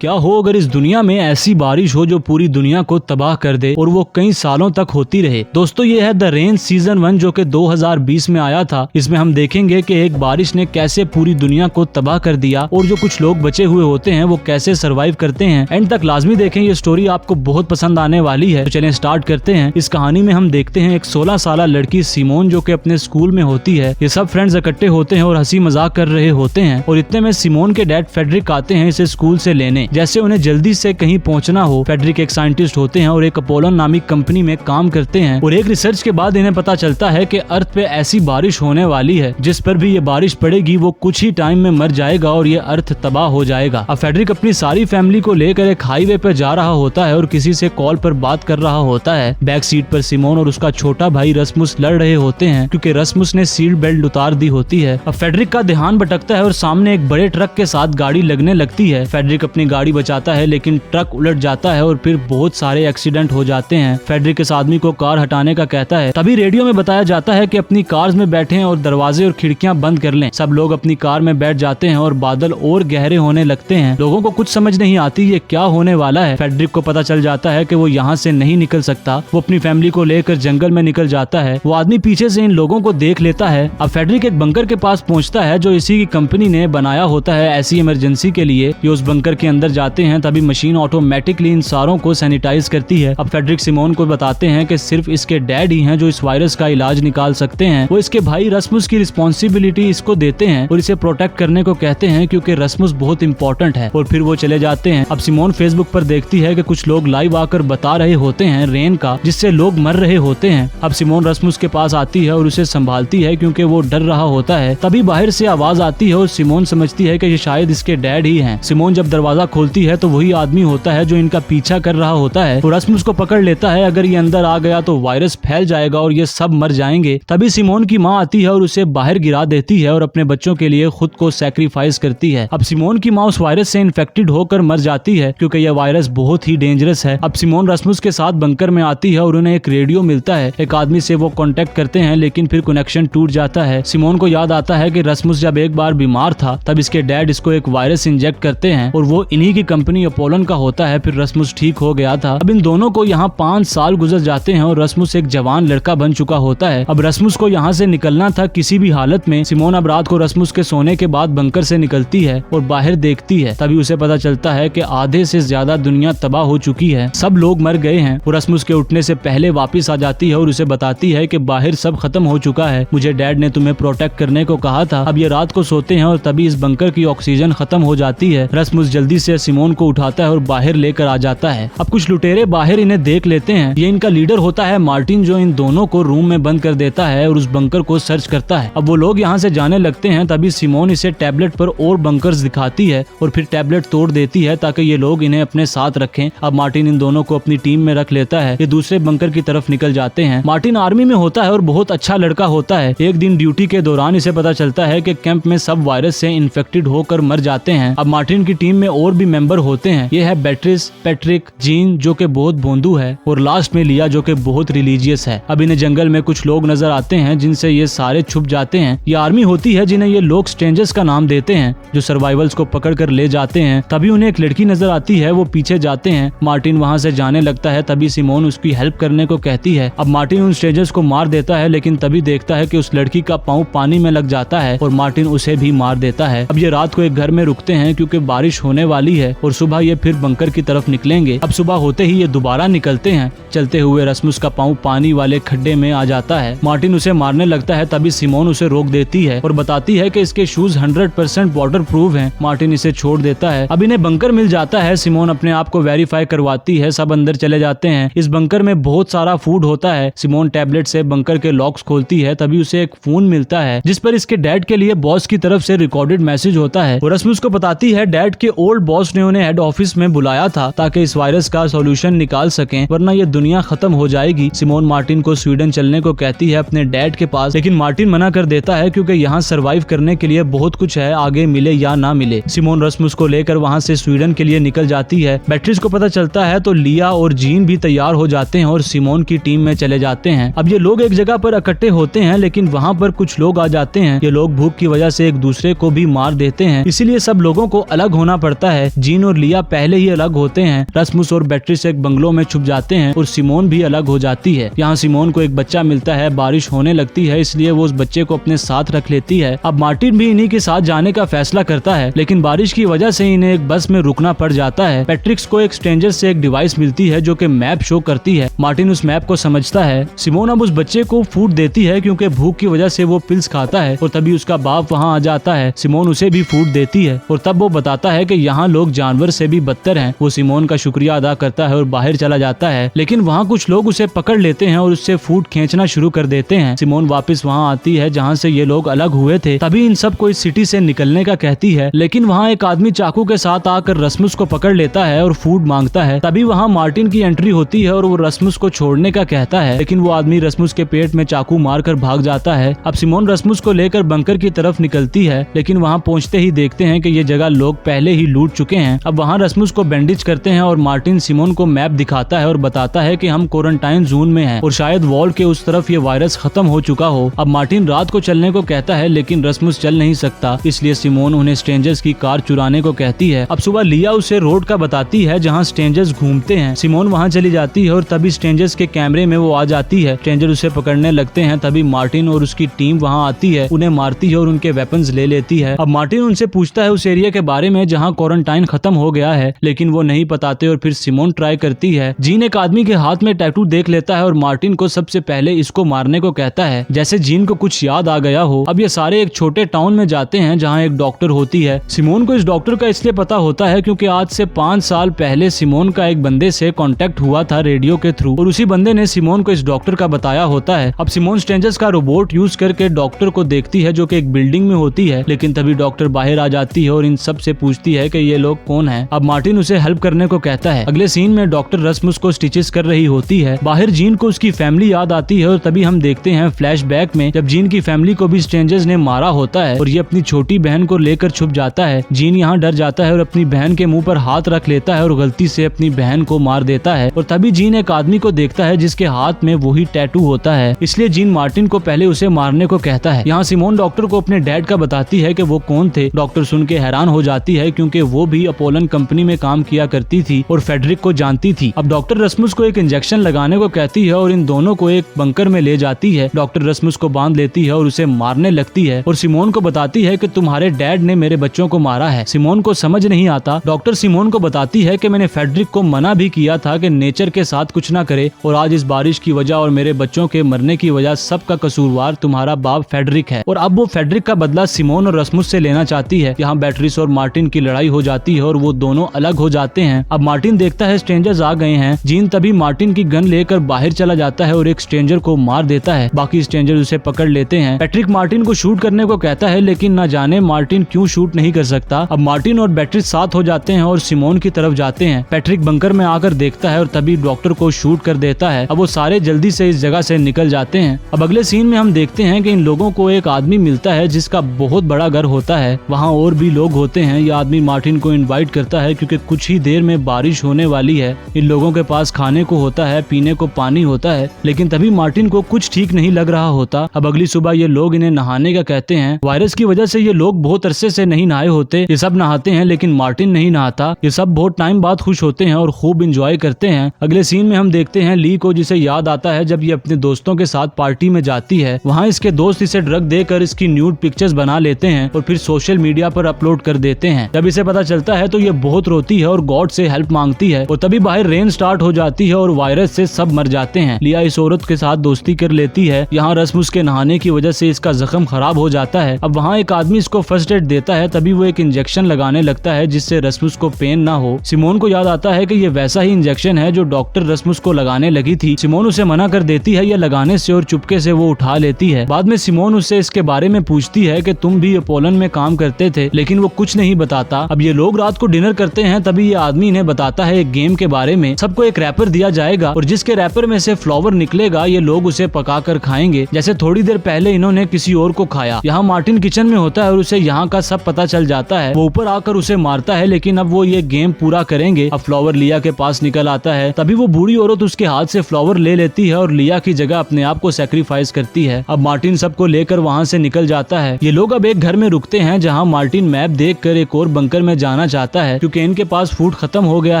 क्या हो अगर इस दुनिया में ऐसी बारिश हो जो पूरी दुनिया को तबाह कर दे और वो कई सालों तक होती रहे। दोस्तों ये है द रेन सीजन 1 जो कि 2020 में आया था। इसमें हम देखेंगे कि एक बारिश ने कैसे पूरी दुनिया को तबाह कर दिया और जो कुछ लोग बचे हुए होते हैं वो कैसे सरवाइव करते हैं। एंड तक लाजमी देखें, ये स्टोरी आपको बहुत पसंद आने वाली है। तो चलें स्टार्ट करते हैं। इस कहानी में हम देखते हैं एक 16 साल लड़की सिमोन जो कि अपने स्कूल में होती है। ये सब फ्रेंड्स इकट्ठे होते हैं और हंसी मजाक कर रहे होते हैं और इतने में सिमोन के डैड फेडरिक आते हैं इसे स्कूल से लेने। जैसे उन्हें जल्दी से कहीं पहुंचना हो। फेडरिक एक साइंटिस्ट होते हैं और एक अपोलो नामिक कंपनी में काम करते हैं और एक रिसर्च के बाद इन्हें पता चलता है कि अर्थ पे ऐसी बारिश होने वाली है जिस पर भी ये बारिश पड़ेगी वो कुछ ही टाइम में मर जाएगा और ये अर्थ तबाह हो जाएगा। अब फेडरिक अपनी सारी फैमिली को लेकर एक हाईवे पर जा रहा होता है और किसी से कॉल पर बात कर रहा होता है। बैक सीट पर सिमोन और उसका छोटा भाई रस्मुस लड़ रहे होते हैं क्योंकि रस्मुस ने सीट बेल्ट उतार दी होती है। अब फेडरिक का ध्यान भटकता है और सामने एक बड़े ट्रक के साथ गाड़ी लगने लगती है। फेडरिक अपनी गाड़ी बचाता है लेकिन ट्रक उलट जाता है और फिर बहुत सारे एक्सीडेंट हो जाते हैं। फेडरिक इस आदमी को कार हटाने का कहता है। तभी रेडियो में बताया जाता है कि अपनी कार्स में बैठें और दरवाजे और खिड़कियां बंद कर लें। सब लोग अपनी कार में बैठ जाते हैं और बादल और गहरे होने लगते हैं। लोगों को कुछ समझ नहीं आती ये क्या होने वाला है। फेडरिक को पता चल जाता है कि वो यहाँ से नहीं निकल सकता। वो अपनी फैमिली को लेकर जंगल में निकल जाता है। वो आदमी पीछे से इन लोगों को देख लेता है। अब फेडरिक एक बंकर के पास पहुँचता है जो इसी की कंपनी ने बनाया होता है ऐसी इमरजेंसी के लिए। ये उस बंकर के अंदर जाते हैं तभी मशीन ऑटोमेटिकली इन सारों को सैनिटाइज करती है। अब फेडरिक सिमोन को बताते हैं कि सिर्फ इसके डैड ही हैं जो इस वायरस का इलाज निकाल सकते हैं। वो इसके भाई रस्मुस की रिस्पॉन्सिबिलिटी इसको देते हैं और इसे प्रोटेक्ट करने को कहते हैं क्योंकि रस्मुस बहुत इंपॉर्टेंट है और फिर वो चले जाते हैं। अब सिमोन फेसबुक पर देखती है कि कुछ लोग लाइव आकर बता रहे होते हैं रेन का जिससे लोग मर रहे होते हैं। अब सिमोन रस्मुस के पास आती है और उसे संभालती है क्योंकि वो डर रहा होता है। तभी बाहर से आवाज आती है और सिमोन समझती है कि ये शायद इसके डैड ही हैं। सिमोन जब दरवाजा खोलती है तो वही आदमी होता है जो इनका पीछा कर रहा होता है। तो रस्मुस को पकड़ लेता है। अगर ये अंदर आ गया तो वायरस फैल जाएगा और ये सब मर जाएंगे। तभी सिमोन की माँ आती है और उसे बाहर गिरा देती है और अपने बच्चों के लिए खुद को सैक्रिफाइस करती है। अब सिमोन की माँ उस वायरस से इन्फेक्टेड होकर मर जाती है क्योंकि यह वायरस बहुत ही डेंजरस है। अब सिमोन रस्मुस के साथ बंकर में आती है और उन्हें एक रेडियो मिलता है। एक आदमी से वो कांटेक्ट करते हैं लेकिन फिर कनेक्शन टूट जाता है। सिमोन को याद आता है कि रस्मुस जब एक बार बीमार था तब इसके डैड इसको एक वायरस इंजेक्ट करते हैं और वो इन्हीं की कंपनी अपोलो का होता है। फिर रस्मुस ठीक हो गया था। अब इन दोनों को यहाँ 5 साल गुजर जाते हैं और रस्मुस एक जवान लड़का बन चुका होता है। अब रस्मुस को यहाँ से निकलना था किसी भी हालत में। सिमोन अब रात को रस्मुस के सोने के बाद बंकर से निकलती है और बाहर देखती है। तभी उसे पता चलता है कि आधे से ज्यादा दुनिया तबाह हो चुकी है, सब लोग मर गए हैं। वो रस्मुस के उठने से पहले वापस आ जाती है और उसे बताती है कि बाहर सब खत्म हो चुका है। मुझे डैड ने तुम्हें प्रोटेक्ट करने को कहा था। अब ये रात को सोते हैं और तभी इस बंकर की ऑक्सीजन खत्म हो जाती है। रस्मुस जल्दी से सिमोन को उठाता है और बाहर लेकर आ जाता है। अब कुछ लुटेरे बाहर इन्हें देख लेते हैं। ये इनका लीडर होता है मार्टिन जो इन दोनों को रूम में बंद कर देता है और उस बंकर को सर्च करता है। अब वो लोग यहाँ से जाने लगते हैं। तभी सिमोन इसे टैबलेट पर और बंकर्स दिखाती है और फिर टैबलेट तोड़ देती है ताकि ये लोग इन्हें अपने साथ रखें। अब मार्टिन इन दोनों को अपनी टीम में रख लेता है। ये दूसरे बंकर की तरफ निकल जाते हैं। मार्टिन आर्मी में होता है और बहुत अच्छा लड़का होता है। एक दिन ड्यूटी के दौरान इसे पता चलता है कि कैंप में सब वायरस से इन्फेक्टेड होकर मर जाते हैं। अब मार्टिन की टीम में और भी मेंबर होते हैं। ये है बेट्रिस, पैट्रिक, जीन जो कि बहुत बोंदू है और लास्ट में लिया जो कि बहुत रिलीजियस है। अब इन्हें जंगल में कुछ लोग नजर आते हैं जिनसे ये सारे छुप जाते हैं। ये आर्मी होती है जिन्हें ये लोग स्ट्रेंजर्स का नाम देते हैं जो सर्वाइवल्स को पकड़ कर ले जाते हैं। तभी उन्हें एक लड़की नजर आती है। वो पीछे जाते हैं। मार्टिन वहाँ से जाने लगता है। तभी सिमोन उसकी हेल्प करने को कहती है। अब मार्टिन उन स्ट्रेंजर्स को मार देता है लेकिन तभी देखता है कि उस लड़की का पाँव पानी में लग जाता है और मार्टिन उसे भी मार देता है। अब ये रात को एक घर में रुकते हैं क्योंकि बारिश होने वाली है और सुबह ये फिर बंकर की तरफ निकलेंगे। अब सुबह होते ही ये दोबारा निकलते हैं। चलते हुए रस्मुस का पाँव पानी वाले खड्डे में आ जाता है। मार्टिन उसे मारने लगता है। तभी सिमोन उसे रोक देती है और बताती है कि इसके शूज 100% वाटर प्रूफ हैं। मार्टिन इसे छोड़ देता है। अब इन्हें बंकर मिल जाता है। सिमोन अपने आप को वेरीफाई करवाती है। सब अंदर चले जाते हैं। इस बंकर में बहुत सारा फूड होता है। सिमोन टैबलेट से बंकर के लॉक्स खोलती है। तभी उसे एक फोन मिलता है जिस पर इसके डैड के लिए बॉस की तरफ से रिकॉर्डेड मैसेज होता है। रस्मुस को बताती है डैड के ओल्ड बॉस ने उन्हें हेड ऑफिस में बुलाया था ताकि इस वायरस का सॉल्यूशन निकाल सकें वरना ये दुनिया खत्म हो जाएगी। सिमोन मार्टिन को स्वीडन चलने को कहती है अपने डैड के पास लेकिन मार्टिन मना कर देता है क्योंकि यहाँ सरवाइव करने के लिए बहुत कुछ है, आगे मिले या ना मिले। सिमोन रस्मुस को लेकर वहाँ से स्वीडन के लिए निकल जाती है। बैट्रिस को पता चलता है तो लिया और जीन भी तैयार हो जाते हैं और सिमोन की टीम में चले जाते हैं। अब ये लोग एक जगह पर इकट्ठे होते हैं लेकिन वहाँ पर कुछ लोग आ जाते हैं। ये लोग भूख की वजह से एक दूसरे को भी मार देते हैं, इसीलिए सब लोगों को अलग होना पड़ता है। है। जीन और लिया पहले ही अलग होते हैं। रस्मुस और बेट्रिस एक बंगलों में छुप जाते हैं और सिमोन भी अलग हो जाती है। यहाँ सिमोन को एक बच्चा मिलता है। बारिश होने लगती है इसलिए वो उस बच्चे को अपने साथ रख लेती है। अब मार्टिन भी इन्हीं के साथ जाने का फैसला करता है, लेकिन बारिश की वजह से इन्हें एक बस में रुकना पड़ जाता है। पैट्रिक्स को एक स्ट्रेंजर से एक डिवाइस मिलती है जो कि मैप शो करती है। मार्टिन उस मैप को समझता है। सिमोन अब उस बच्चे को फूड देती है क्योंकि भूख की वजह से वो पिल्स खाता है और तभी उसका बाप वहाँ आ जाता है। सिमोन उसे भी फूड देती है और तब वो बताता है कि यहाँ लोग जानवर से भी बदतर हैं। वो सिमोन का शुक्रिया अदा करता है और बाहर चला जाता है, लेकिन वहाँ कुछ लोग उसे पकड़ लेते हैं और उससे फूड खींचना शुरू कर देते हैं। सिमोन वापस वहाँ आती है जहाँ से ये लोग अलग हुए थे। तभी इन सबको इस सिटी से निकलने का कहती है, लेकिन वहाँ एक आदमी चाकू के साथ आकर रस्मुस को पकड़ लेता है और फूड मांगता है। तभी वहाँ मार्टिन की एंट्री होती है और वो रस्मुस को छोड़ने का कहता है, लेकिन वो आदमी रस्मुस के पेट में चाकू मारकर भाग जाता है। अब सिमोन रस्मुस को लेकर बंकर की तरफ निकलती है, लेकिन वहाँ पहुँचते ही देखते हैं कि ये जगह लोग पहले ही लूट चुके हैं। अब वहाँ रस्मुस को बैंडेज करते हैं और मार्टिन सिमोन को मैप दिखाता है और बताता है कि हम क्वारंटाइन जोन में हैं और शायद वॉल के उस तरफ ये वायरस खत्म हो चुका हो। अब मार्टिन रात को चलने को कहता है, लेकिन रस्मुस चल नहीं सकता, इसलिए सिमोन उन्हें स्ट्रेंजर्स की कार चुराने को कहती है। अब सुबह लिया उसे रोड का बताती है जहाँ स्ट्रेंजर्स घूमते हैं। सिमोन वहाँ चली जाती है और तभी स्ट्रेंजर्स के कैमरे में वो आ जाती है। स्ट्रेंजर उसे पकड़ने लगते हैं। तभी मार्टिन और उसकी टीम वहाँ आती है, उन्हें मारती है और उनके वेपन्स ले लेती है। अब मार्टिन उनसे पूछता है उस एरिया के बारे में जहाँ क्वारंटाइन खत्म हो गया है, लेकिन वो नहीं बताते और फिर सिमोन ट्राई करती है। जीन एक आदमी के हाथ में टैटू देख लेता है और मार्टिन को सबसे पहले इसको मारने को कहता है, जैसे जीन को कुछ याद आ गया हो। अब ये सारे एक छोटे टाउन में जाते हैं जहाँ एक डॉक्टर होती है। सिमोन को इस डॉक्टर का इसलिए पता होता है क्योंकि आज से 5 साल पहले सिमोन का एक बंदे से कांटेक्ट हुआ था रेडियो के थ्रू और उसी बंदे ने सिमोन को इस डॉक्टर का बताया होता है। अब सिमोन स्ट्रेंजर्स का रोबोट यूज करके डॉक्टर को देखती है जो कि एक बिल्डिंग में होती है, लेकिन तभी डॉक्टर बाहर आ जाती है और इन सब से पूछती है कि ये लोग कौन है। अब मार्टिन उसे हेल्प करने को कहता है। अगले सीन में डॉक्टर रस्मुस को स्टिचेस कर रही होती है। बाहर जीन को उसकी फैमिली याद आती है और तभी हम देखते हैं फ्लैशबैक में जब जीन की फैमिली को भी स्ट्रेंजर्स ने मारा होता है और ये अपनी छोटी बहन को लेकर छुप जाता है। जीन यहाँ डर जाता है और अपनी बहन के मुंह पर हाथ रख लेता है और गलती से अपनी बहन को मार देता है और तभी जीन एक आदमी को देखता है जिसके हाथ में वही टैटू होता है, इसलिए जीन मार्टिन को पहले उसे मारने को कहता है। यहाँ सिमोन डॉक्टर को अपने डैड का बताती है कि वो कौन थे। डॉक्टर सुन के हैरान हो जाती है क्योंकि वो भी अपोलन कंपनी में काम किया करती थी और फेडरिक को जानती थी। अब डॉक्टर रस्मुस को एक इंजेक्शन लगाने को कहती है और इन दोनों को एक बंकर में ले जाती है। डॉक्टर रस्मुस को बांध लेती है और उसे मारने लगती है और सिमोन को बताती है कि तुम्हारे डैड ने मेरे बच्चों को मारा है। सिमोन को समझ नहीं आता। डॉक्टर सिमोन को बताती है कि मैंने फेडरिक को मना भी किया था कि नेचर के साथ कुछ ना करे और आज इस बारिश की वजह और मेरे बच्चों के मरने की वजह सबका कसूरवार तुम्हारा बाप फेडरिक है। और अब वो फेडरिक का बदला सिमोन और रस्मुस से लेना चाहती है। यहाँ बेट्रिस और मार्टिन की लड़ाई हो जाती है और वो दोनों अलग हो जाते हैं। अब मार्टिन देखता है स्ट्रेंजर्स आ गए हैं। जीन तभी मार्टिन की गन लेकर बाहर चला जाता है और एक स्ट्रेंजर को मार देता है। बाकी स्ट्रेंजर उसे पकड़ लेते हैं। पैट्रिक मार्टिन को शूट करने को कहता है, लेकिन न जाने मार्टिन क्यों शूट नहीं कर सकता। अब मार्टिन और बेट्रिस साथ हो जाते हैं और सिमोन की तरफ जाते हैं। पैट्रिक बंकर में आकर देखता है और तभी डॉक्टर को शूट कर देता है। अब वो सारे जल्दी से इस जगह से निकल जाते हैं। अब अगले सीन में हम देखते हैं कि इन लोगों को एक आदमी मिलता है जिसका बहुत बड़ा घर होता है। वहाँ और भी लोग होते हैं। यह आदमी मार्टिन को इनवाइट करता है क्योंकि कुछ ही देर में बारिश होने वाली है। इन लोगों के पास खाने को होता है, पीने को पानी होता है, लेकिन तभी मार्टिन को कुछ ठीक नहीं लग रहा होता। अब अगली सुबह ये लोग इन्हें नहाने का कहते हैं। वायरस की वजह से ये लोग बहुत अरसे से नहीं नहाए होते। ये सब नहाते हैं लेकिन मार्टिन नहीं नहाता। ये सब बहुत टाइम बाद खुश होते हैं और खूब इंजॉय करते हैं। अगले सीन में हम देखते हैं ली को, जिसे याद आता है जब ये अपने दोस्तों के साथ पार्टी में जाती है। वहाँ इसके दोस्त इसे ड्रग देकर इसकी न्यूड पिक्चर्स बना लेते हैं और फिर सोशल मीडिया पर अपलोड कर देते हैं। जब इसे पता चलता है तो ये बहुत रोती है और गॉड से हेल्प मांगती है और तभी बाहर रेन स्टार्ट हो जाती है और वायरस से सब मर जाते हैं। लिया इस औरत के साथ दोस्ती कर लेती है। यहाँ रस्मुस के नहाने की वजह से इसका जख्म खराब हो जाता है। अब वहाँ एक आदमी इसको फर्स्ट एड देता है। तभी वो एक इंजेक्शन लगाने लगता है जिससे रस्मुस को पेन ना हो। सिमोन को याद आता है कि ये वैसा ही इंजेक्शन है जो डॉक्टर रस्मुस को लगाने लगी थी। सिमोन उसे मना कर देती है यह लगाने से और चुपके से वो उठा लेती है। बाद में सिमोन उससे इसके बारे में पूछती है कि तुम भी अपोलन में काम करते थे, लेकिन वो कुछ नहीं बताता। अब ये लोग रात को डिनर करते हैं। तभी ये आदमी इन्हें बताता है एक गेम के बारे में। सबको एक रैपर दिया जाएगा और जिसके रैपर में से फ्लावर निकलेगा ये लोग उसे पका कर खाएंगे, जैसे थोड़ी देर पहले इन्होंने किसी और को खाया। यहाँ मार्टिन किचन में होता है और उसे यहाँ का सब पता चल जाता है। वो ऊपर आकर उसे मारता है, लेकिन अब वो ये गेम पूरा करेंगे। अब फ्लावर लिया के पास निकल आता है। तभी वो बूढ़ी औरत उसके हाथ से फ्लावर ले लेती है और लिया की जगह अपने आप को सैक्रिफाइस करती है। अब मार्टिन सबको लेकर वहाँ से निकल जाता है। ये लोग अब एक घर में रुकते हैं जहाँ मार्टिन मैप देखकर एक और बंकर में जाना जाना चाहता है क्योंकि इनके पास फूड खत्म हो गया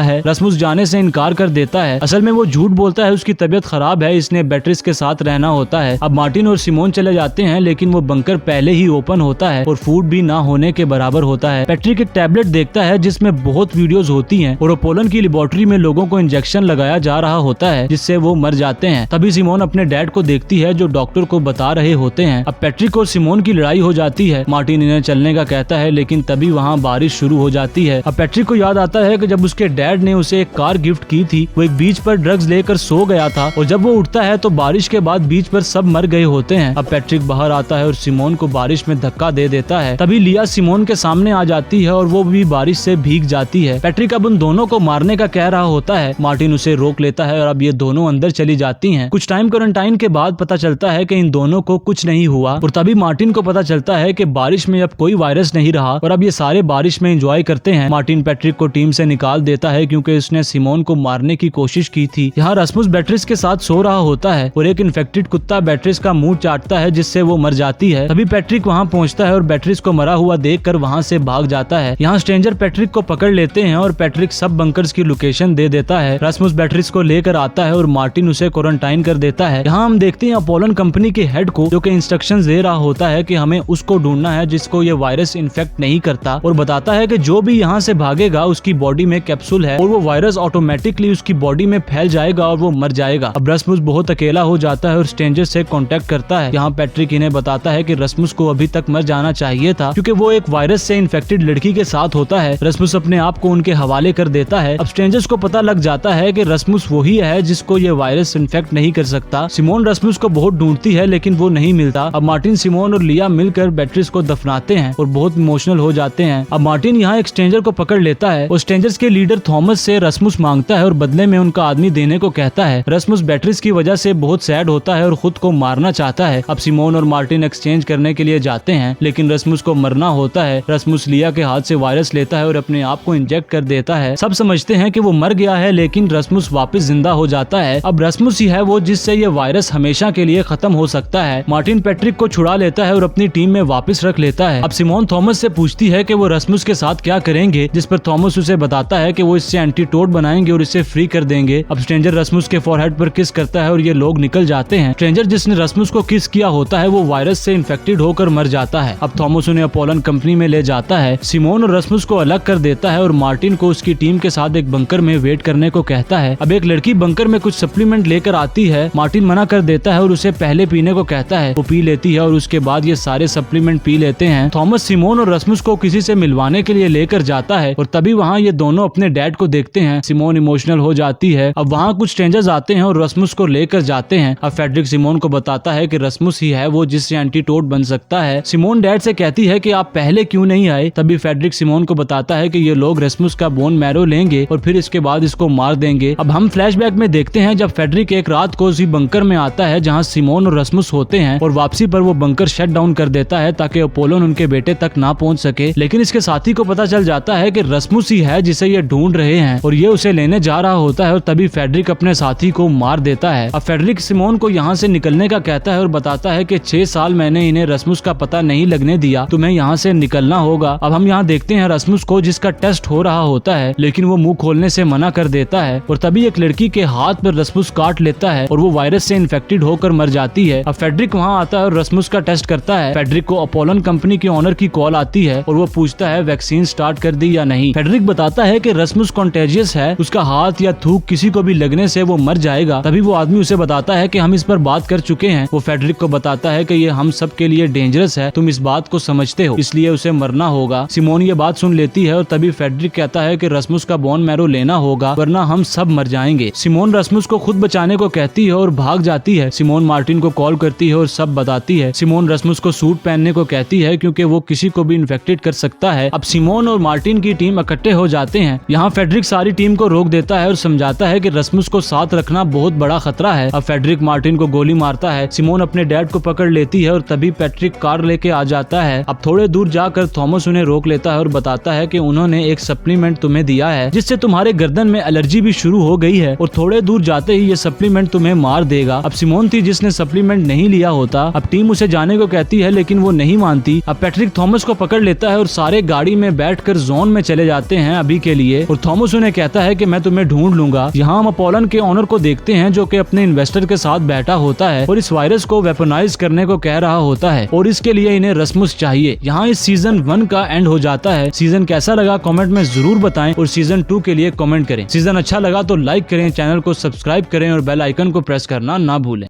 है। रसमुस जाने से इनकार कर देता है। असल में वो झूठ बोलता है, उसकी तबीयत खराब है, इसने बेट्रिस के साथ रहना होता है। अब मार्टिन और सिमोन चले जाते हैं, लेकिन वो बंकर पहले ही ओपन होता है और फूड भी ना होने के बराबर होता है। पैट्रिक एक टैबलेट देखता है जिसमें बहुत वीडियोस होती हैं और अपोलन की लेबोरेटरी में लोगों को इंजेक्शन लगाया जा रहा होता है जिससे वो मर जाते हैं। तभी सिमोन अपने डैड को देखती है जो डॉक्टर को बता रहे होते हैं। अब पैट्रिक और सिमोन की लड़ाई हो जाती है। मार्टिन इन्हें चलने का कहता है, लेकिन तभी वहाँ बारिश शुरू हो जाती है। अब पैट्रिक को याद आता है कि जब उसके डैड ने उसे एक कार गिफ्ट की थी, वो एक बीच पर ड्रग्स लेकर सो गया था और जब वो उठता है तो बारिश के बाद बीच पर सब मर गए होते हैं। अब पैट्रिक बाहर आता है और सिमोन को बारिश में धक्का दे देता है। तभी लिया सिमोन के सामने आ जाती है और वो भी बारिश से भीग जाती है। पैट्रिक अब उन दोनों को मारने का कह रहा होता है। मार्टिन उसे रोक लेता है और अब ये दोनों अंदर चली जाती हैं। कुछ टाइम क्वारंटाइन के बाद पता चलता है कि इन दोनों को कुछ नहीं हुआ और तभी मार्टिन को पता चलता है कि बारिश में अब कोई वायरस नहीं रहा और अब ये सारे बारिश में एंजॉय करते हैं। मार्टिन पैट्रिक को टीम से निकाल देता है क्योंकि उसने सिमोन को मारने की कोशिश की थी। यहाँ रसमुस बेट्रिस के साथ सो रहा होता है और एक इन्फेक्टेड कुत्ता बेट्रिस का मुंह चाटता है जिससे वो मर जाती है। तभी पैट्रिक वहाँ पहुँचता है और बेट्रिस को मरा हुआ देखकर वहाँ से भाग जाता है। यहाँ स्ट्रेंजर पैट्रिक को पकड़ लेते हैं और पैट्रिक सब बंकर्स की लोकेशन दे देता है। रसमुस बेट्रिस को लेकर आता है और मार्टिन उसे क्वारंटाइन कर देता है। यहाँ हम देखते हैं अपोलन कंपनी के हेड को जो कि इंस्ट्रक्शंस दे रहा होता है कि हमें उसको ढूंढना है जिसको ये वायरस इन्फेक्ट नहीं करता और बताता है कि जो भी यहाँ से भागेगा उसकी बॉडी में कैप्सूल है और वो वायरस ऑटोमेटिकली उसकी बॉडी में फैल जाएगा और वो मर जाएगा। अब रसमुस बहुत अकेला हो जाता है और स्ट्रेंजर से कांटेक्ट करता है। यहाँ पैट्रिक इन्हें बताता है कि रसमुस को अभी तक मर जाना चाहिए था क्योंकि वो एक वायरस से इन्फेक्टेड लड़की के साथ होता है। रसमुस अपने आप को उनके हवाले कर देता है। अब स्ट्रेंजर्स को पता लग जाता है कि रसमुस वही है जिसको ये वायरस इन्फेक्ट नहीं कर सकता। सिमोन रसमुस को बहुत ढूंढती है लेकिन वो नहीं मिलता। अब मार्टिन, सिमोन और लिया मिलकर बेट्रिस को दफनाते हैं और बहुत इमोशनल हो जाते हैं। अब मार्टिन यहाँ एक स्ट्रेंजर को पकड़ लेता है और स्ट्रेंजर्स के लीडर थॉमस से रसमुस मांगता है और बदले में उनका आदमी देने को कहता है। रसमुस बेट्रिस की वजह से बहुत सैड होता है और खुद को मारना चाहता है। अब सिमोन और मार्टिन एक्सचेंज करने के लिए जाते हैं लेकिन रसमुस को मरना होता है। रसमुस लिया के हाथ से वायरस लेता है और अपने आप को इंजेक्ट कर देता है। सब समझते हैं कि वो मर गया है लेकिन रसमुस वापस जिंदा हो जाता है। अब रसमुस ही है वो जिससे ये वायरस हमेशा के लिए खत्म हो सकता है। मार्टिन पैट्रिक को छुड़ा लेता है और अपनी टीम में वापस रख लेता है। अब सिमोन थॉमस से पूछती है कि वो रसमुस के साथ क्या करेंगे, जिस पर थॉमस उसे बताता है कि वो इससे एंटीटोड बनाएंगे और इसे फ्री कर देंगे। अब स्ट्रेंजर रसमुस के फॉरहेड पर किस करता है और ये लोग निकल जाते हैं। स्ट्रेंजर जिसने रसमुस को किस किया होता है वो वायरस से इन्फेक्टेड होकर मर जाता है। अब थॉमस उन्हें अपोलन कंपनी में ले जाता है। सिमोन और रसमुस को अलग कर देता है और मार्टिन को उसकी टीम के साथ एक बंकर में वेट करने को कहता है। अब एक लड़की बंकर में कुछ सप्लीमेंट लेकर आती है। मार्टिन मना कर देता है और उसे पहले पीने को कहता है। वो पी लेती है और उसके बाद ये सारे सप्लीमेंट पी लेते हैं। थॉमस सिमोन और रसमुस को किसी से मिलवाने के लिए लेकर जाता है और तभी वहाँ ये दोनों अपने डैड को देखते हैं। सिमोन इमोशनल हो जाती है। अब वहाँ कुछ स्ट्रेंजर्स आते हैं और रसमुस को लेकर जाते हैं। अब फेड्रिक सिमोन को बताता है कि रसमुस ही है वो जिससे एंटीटोड बन सकता है। सिमोन डैड से कहती है कि आप पहले क्यों नहीं आए। तभी फेड्रिक सिमोन को बताता है कि ये लोग रसमुस का बोन मैरो लेंगे और फिर इसके बाद इसको मार देंगे। अब हम फ्लैशबैक में देखते हैं जब फेड्रिक एक रात को उसी बंकर में आता है जहाँ सिमोन और रसमुस होते हैं और वापसी पर वो बंकर शट डाउन कर देता है ताकि अपोलोन उनके बेटे तक ना पहुंच सके। लेकिन इसके साथी को पता चल जाता है कि रसमुस ही है जिसे ये ढूंढ रहे हैं और ये उसे लेने जा रहा होता है और तभी फेड्रिक अपने साथी को मार देता है। अब फेड्रिक सिमोन को यहाँ से निकलने का कहता है और बताता है कि 6 साल मैंने इन्हें रसमुस का पता नहीं लगने दिया, तुम्हें यहाँ से निकलना होगा। अब हम यहाँ देखते हैं रसमुस को जिसका टेस्ट हो रहा होता है लेकिन वो मुंह खोलने से मना कर देता है और तभी एक लड़की के हाथ पर रसमुस काट लेता है और वो वायरस से इन्फेक्टेड होकर मर जाती है। अब फेड्रिक वहाँ आता है और रसमुस का टेस्ट करता है। फेड्रिक को अपोलन कंपनी के ओनर की कॉल आती है और वो पूछता है वैक्सीन स्टार्ट कर दी या नहीं। फेड्रिक बताता है कि रसमुस कॉन्टेजियस है, उसका हाथ या थूक किसी को भी लगने से वो मर जाएगा। तभी वो आदमी उसे बताता है कि हम इस पर बात कर चुके हैं। वो फेड्रिक को बताता है कि ये हम सब के लिए डेंजरस है, तुम इस बात को समझते हो, इसलिए उसे मरना होगा। सिमोन ये बात सुन लेती है और तभी फेड्रिक कहता है कि रसमुस का बोन मैरो लेना होगा वरना हम सब मर जाएंगे। सिमोन रसमुस को खुद बचाने को कहती है और भाग जाती है। सिमोन मार्टिन को कॉल करती है और सब बताती है। सिमोन रसमुस को सूट पहनने को कहती है क्योंकि वो किसी को भी इन्फेक्टेड कर सकता है। अब सिमोन और मार्टिन की टीम इकट्ठे हो जाते हैं। यहाँ फेड्रिक सारी टीम को रोक देता है और समझाता है कि रसमुस को साथ रखना बहुत बड़ा खतरा है। अब फेड्रिक मार्टिन को गोली मारता है। सिमोन अपने डैड को पकड़ लेती है और तभी पैट्रिक कार लेके आ जाता है। अब थोड़े दूर जाकर थॉमस उन्हें रोक लेता है और बताता है कि उन्होंने एक सप्लीमेंट तुम्हें दिया है जिससे तुम्हारे गर्दन में एलर्जी भी शुरू हो गई है और थोड़े दूर जाते ही ये सप्लीमेंट तुम्हें मार देगा। अब सिमोन थी जिसने सप्लीमेंट नहीं लिया होता। अब टीम उसे जाने को कहती है लेकिन वो नहीं मानती। अब पैट्रिक थॉमस को पकड़ लेता है और सारे गाड़ी में बैठ हैकर जोन में चले जाते हैं अभी के लिए और थॉमस उन्हें कहता है कि मैं तुम्हें ढूंढ लूंगा। यहाँ हम अपोलन के ऑनर को देखते हैं जो कि अपने इन्वेस्टर के साथ बैठा होता है और इस वायरस को वेपनाइज करने को कह रहा होता है और इसके लिए इन्हें रस्मुस चाहिए। यहाँ इस सीजन 1 का एंड हो जाता है। सीजन कैसा लगा कमेंट में जरूर बताएं और सीजन 2 के लिए कमेंट करें। सीजन अच्छा लगा तो लाइक करें, चैनल को सब्सक्राइब करें और बेल आइकन को प्रेस करना ना भूलें।